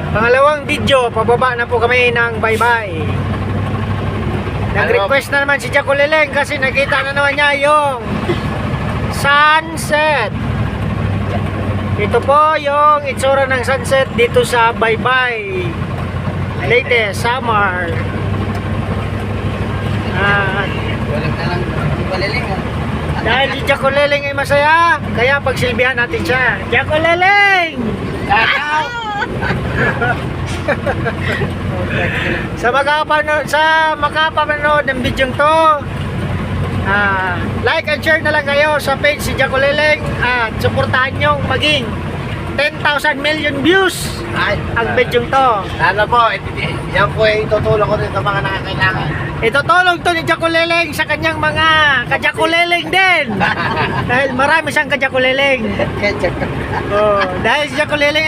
Pangalawang video, pababa na po kami ng bye-bye. Nag-request na naman si Jaco Leleng kasi nakita na naman niya yung sunset. Ito po yung itsura ng sunset dito sa bye-bye latest summer. Walang talang baliling ah. Dahil si Jaco Leleng ay masaya, kaya pagsilbihan natin siya. Jaco Leleng! Sa makapanood ng video to, like and share na lang kayo sa page si Jaco Leleng at suportahan nyo maging 10,000 million views ang video to. Ano po, yan po ay itutulong ko rin sa mga nakakailangan. Itutulong to ni Jaco Leleng sa kanyang mga ka-Jaco Leleng din. Dahil marami siyang ka-Jaco Leleng. Ketchup. Dahil si Jaco Leleng ay